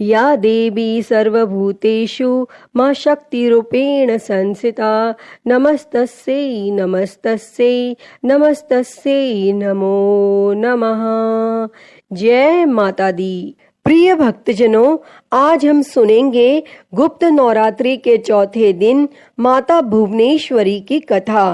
या देवी सर्वभूतेषु मां शक्तिरूपेण संस्थिता नमस्तस्यै नमस्तस्यै नमस्तस्यै नमो नमः। जय माता दी। प्रिय भक्तजनों, आज हम सुनेंगे गुप्त नवरात्रि के चौथे दिन माता भुवनेश्वरी की कथा।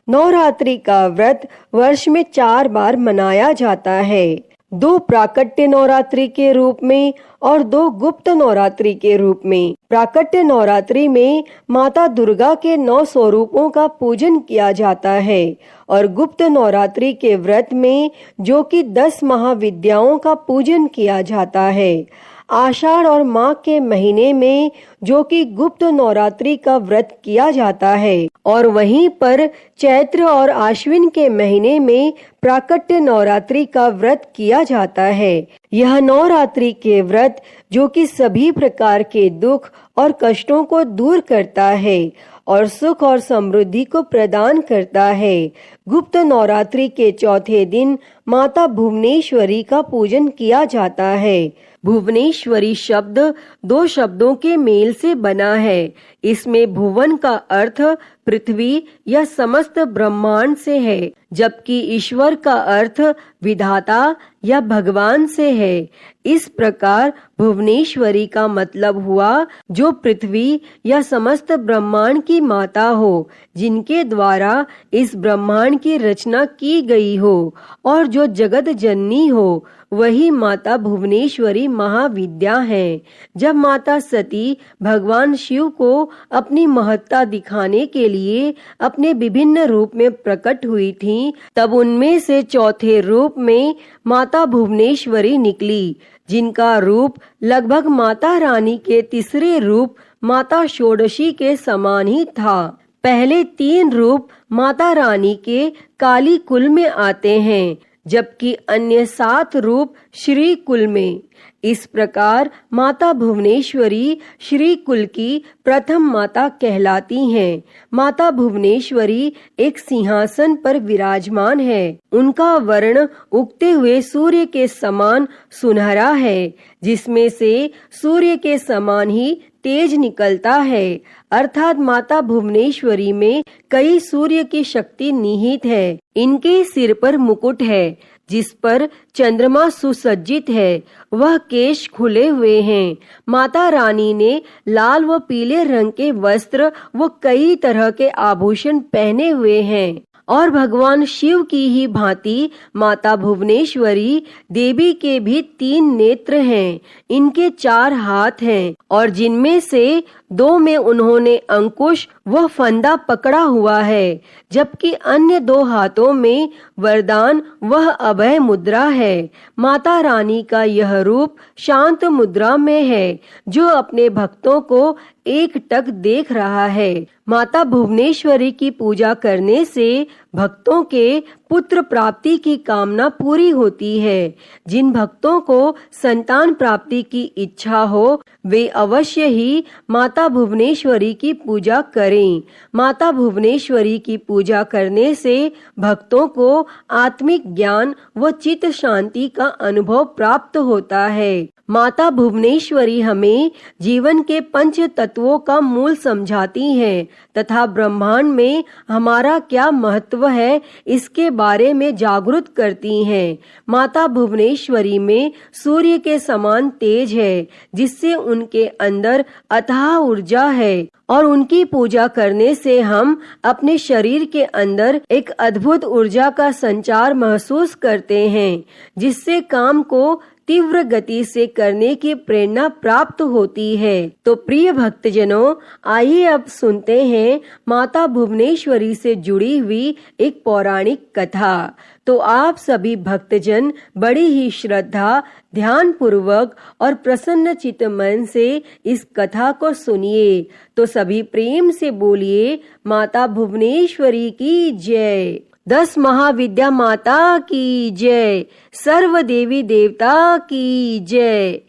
नवरात्रि का व्रत वर्ष में 4 बार मनाया जाता है, 2 प्राकट्य नवरात्रि के रूप में और 2 गुप्त नवरात्रि के रूप में। प्राकट्य नवरात्रि में माता दुर्गा के 9 स्वरूपों का पूजन किया जाता है और गुप्त नवरात्रि के व्रत में जो कि 10 महाविद्याओं का पूजन किया जाता है। आषाढ़ और माघ के महीने में जो कि गुप्त नवरात्रि का व्रत किया जाता है और वहीं पर चैत्र और आश्विन के महीने में प्राकट्य नवरात्रि का व्रत किया जाता है। यह नवरात्रि के व्रत जो कि सभी प्रकार के दुख और कष्टों को दूर करता है और सुख और समृद्धि को प्रदान करता है। गुप्त नवरात्रि के चौथे दिन माता भुवनेश्वरी का पूजन किया जाता है। भुवनेश्वरी शब्द 2 शब्दों के मेल से बना है। इसमें भुवन का अर्थ पृथ्वी या समस्त ब्रह्मांड से है, जबकि ईश्वर का अर्थ विधाता या भगवान से है। इस प्रकार भुवनेश्वरी का मतलब हुआ जो पृथ्वी या समस्त ब्रह्मांड की माता हो, जिनके द्वारा इस ब्रह्मांड की रचना की गई हो और जो जगत जननी हो, वही माता भुवनेश्वरी महाविद्या है। जब माता सती भगवान शिव को अपनी महत्ता दिखाने के लिए अपने विभिन्न रूप में प्रकट हुई थीं, तब उनमें से चौथे रूप में माता भुवनेश्वरी निकली, जिनका रूप लगभग माता रानी के तीसरे रूप माता षोडशी के समान ही था। पहले 3 रूप माता रानी के काली कुल में आते हैं, जबकि अन्य 7 रूप श्री कुल में। इस प्रकार माता भुवनेश्वरी श्री कुल की प्रथम माता कहलाती हैं। माता भुवनेश्वरी एक सिंहासन पर विराजमान है। उनका वर्ण उगते हुए सूर्य के समान सुनहरा है, जिसमें से सूर्य के समान ही तेज निकलता है। अर्थात माता भुवनेश्वरी में कई सूर्य की शक्ति निहित है। इनके सिर पर मुकुट है, जिस पर चंद्रमा सुसज्जित है। वह केश खुले हुए हैं। माता रानी ने लाल व पीले रंग के वस्त्र व कई तरह के आभूषण पहने हुए हैं और भगवान शिव की ही भांति माता भुवनेश्वरी देवी के भी 3 नेत्र हैं। इनके 4 हाथ हैं और जिनमें से 2 में उन्होंने अंकुश व फंदा पकड़ा हुआ है, जबकि अन्य 2 हाथों में वरदान वह अभय मुद्रा है। माता रानी का यह रूप शांत मुद्रा में है, जो अपने भक्तों को एकटक देख रहा है। माता भुवनेश्वरी की पूजा करने से भक्तों के पुत्र प्राप्ति की कामना पूरी होती है। जिन भक्तों को संतान प्राप्ति की इच्छा हो, वे अवश्य ही माता भुवनेश्वरी की पूजा करें। माता भुवनेश्वरी की पूजा करने से भक्तों को आत्मिक ज्ञान व चित्त शांति का अनुभव प्राप्त होता है। माता भुवनेश्वरी हमें जीवन के 5 तत्वों का मूल समझाती हैं तथा ब्रह्मांड में हमारा क्या महत्व है इसके बारे में जागरूक करती हैं। माता भुवनेश्वरी में सूर्य के समान तेज है, जिससे उनके अंदर अथाह ऊर्जा है और उनकी पूजा करने से हम अपने शरीर के अंदर एक अद्भुत ऊर्जा का संचार महसूस करते हैं, जिससे काम को तीव्र गति से करने की प्रेरणा प्राप्त होती है। तो प्रिय भक्तजनों, आइए अब सुनते हैं माता भुवनेश्वरी से जुड़ी हुई एक पौराणिक कथा। तो आप सभी भक्तजन बड़ी ही श्रद्धा, ध्यान पूर्वक और प्रसन्न चित्त मन से इस कथा को सुनिए। तो सभी प्रेम से बोलिए, माता भुवनेश्वरी की जय। 10 महाविद्या माता की जय। सर्व देवी देवता की जय।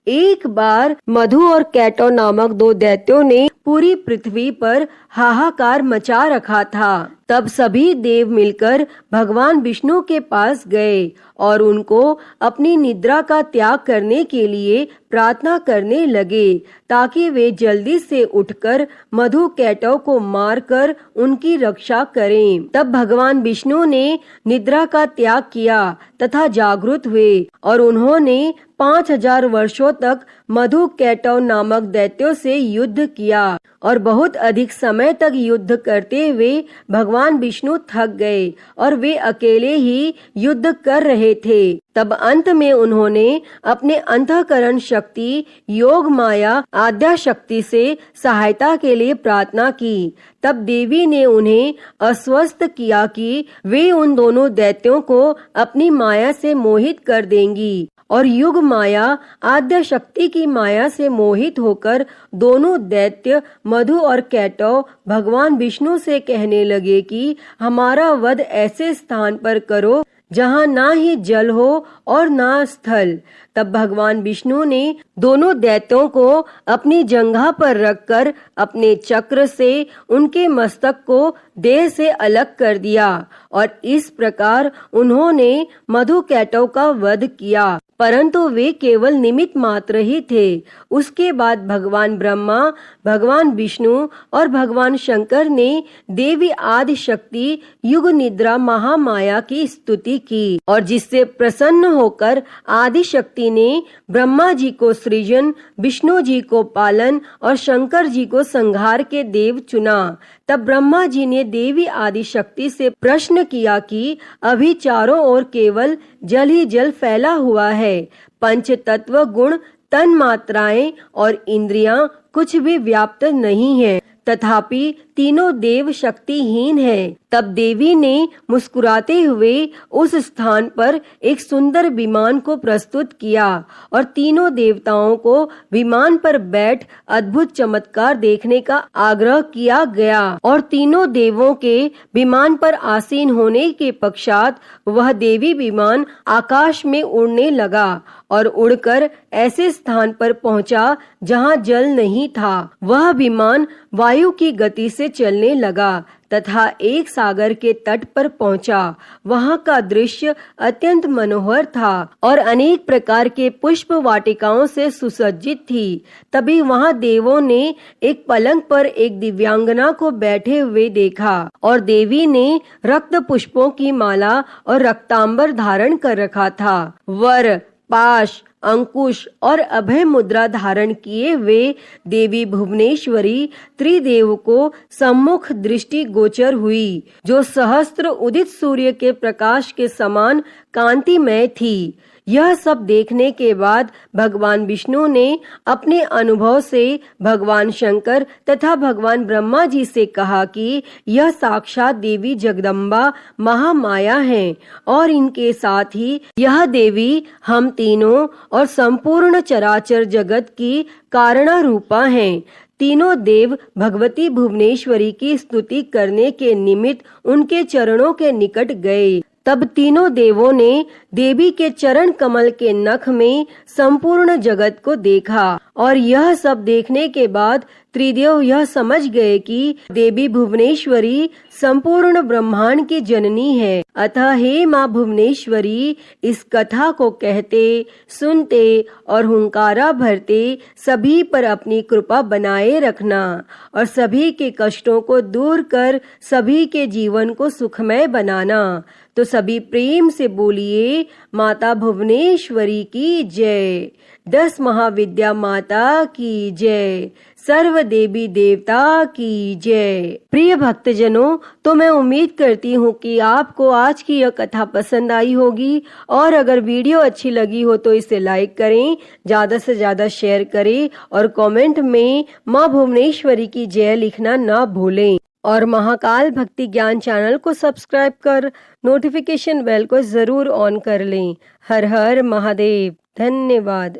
एक बार मधु और कैटो नामक 2 दैत्यों ने पूरी पृथ्वी पर हाहाकार मचा रखा था। तब सभी देव मिलकर भगवान विष्णु के पास गए और उनको अपनी निद्रा का त्याग करने के लिए प्रार्थना करने लगे ताकि वे जल्दी से उठकर मधु कैटव को मारकर उनकी रक्षा करें। तब भगवान विष्णु ने निद्रा का त्याग किया तथा जागृत हुए और उन्होंने 5000 वर्षों तक मधु कैटव नामक दैत्यों से युद्ध किया और बहुत अधिक समय तक युद्ध करते हुए भगवान विष्णु थक गए और वे अकेले ही युद्ध कर रहे थे। तब अंत में उन्होंने अपने अंतःकरण शक्ति योग माया आद्या शक्ति से सहायता के लिए प्रार्थना की। तब देवी ने उन्हें आश्वस्त किया कि वे उन दोनों दैत्यों को अपनी माया से मोहित कर देंगी और युग माया आद्य शक्ति की माया से मोहित होकर दोनों दैत्य मधु और कैटव भगवान विष्णु से कहने लगे कि हमारा वध ऐसे स्थान पर करो जहाँ ना ही जल हो और ना स्थल। तब भगवान विष्णु ने दोनों दैत्यों को अपनी जंघा पर रखकर अपने चक्र से उनके मस्तक को देह से अलग कर दिया और इस प्रकार उन्होंने मधु कैटव का वध किया, परंतु वे केवल निमित्त मात्र ही थे। उसके बाद भगवान ब्रह्मा, भगवान विष्णु और भगवान शंकर ने देवी आदि शक्ति युग निद्रा महामाया की स्तुति की और जिससे प्रसन्न होकर आदि शक्ति ने ब्रह्मा जी को सृजन, विष्णु जी को पालन और शंकर जी को संहार के देव चुना। तब ब्रह्मा जी ने देवी आदि शक्ति से प्रश्न किया कि अभी चारों ओर केवल जल ही जल फैला हुआ है, पंच तत्व गुण तन मात्राएं और इंद्रियां कुछ भी व्याप्त नहीं है, तथापि तीनों देव शक्तिहीन हैं। तब देवी ने मुस्कुराते हुए उस स्थान पर एक सुंदर विमान को प्रस्तुत किया और तीनों देवताओं को विमान पर बैठ अद्भुत चमत्कार देखने का आग्रह किया गया और तीनों देवों के विमान पर आसीन होने के पश्चात वह देवी विमान आकाश में उड़ने लगा और उड़कर ऐसे स्थान पर पहुंचा जहां जल नहीं था। वह विमान वायु की गति से चलने लगा तथा एक सागर के तट पर पहुंचा। वहां का दृश्य अत्यंत मनोहर था और अनेक प्रकार के पुष्प वाटिकाओं से सुसज्जित थी। तभी वहां देवों ने एक पलंग पर एक दिव्यांगना को बैठे हुए देखा और देवी ने रक्त पुष्पों की माला और रक्तांबर धारण कर रखा था। वर, पाश, अंकुश और अभय मुद्रा धारण किए हुए देवी भुवनेश्वरी त्रिदेव को सम्मुख दृष्टि गोचर हुई, जो सहस्त्र उदित सूर्य के प्रकाश के समान कांतिमय थी। यह सब देखने के बाद भगवान विष्णु ने अपने अनुभव से भगवान शंकर तथा भगवान ब्रह्मा जी से कहा कि यह साक्षात देवी जगदम्बा महामाया है और इनके साथ ही यह देवी हम तीनों और संपूर्ण चराचर जगत की कारणा रूपा हैं। तीनों देव भगवती भुवनेश्वरी की स्तुति करने के निमित्त उनके चरणों के निकट गए। तब तीनों देवों ने देवी के चरण कमल के नख में संपूर्ण जगत को देखा और यह सब देखने के बाद त्रिदेव यह समझ गए कि देवी भुवनेश्वरी संपूर्ण ब्रह्मांड की जननी है। अतः हे माँ भुवनेश्वरी, इस कथा को कहते, सुनते और हुंकारा भरते सभी पर अपनी कृपा बनाए रखना और सभी के कष्टों को दूर कर सभी के जीवन को सुखमय बनाना। तो सभी प्रेम से बोलिए माता भुवनेश्वरी की जय, 10 महाविद्या माता की जय, सर्व देवी देवता की जय। प्रिय भक्तजनों, तो मैं उम्मीद करती हूँ कि आपको आज की यह कथा पसंद आई होगी और अगर वीडियो अच्छी लगी हो तो इसे लाइक करें, ज्यादा से ज्यादा शेयर करें और कमेंट में माँ भुवनेश्वरी की जय लिखना ना भूलें और महाकाल भक्ति ज्ञान चैनल को सब्सक्राइब कर नोटिफिकेशन बेल को जरूर ऑन कर लें। हर हर महादेव। धन्यवाद।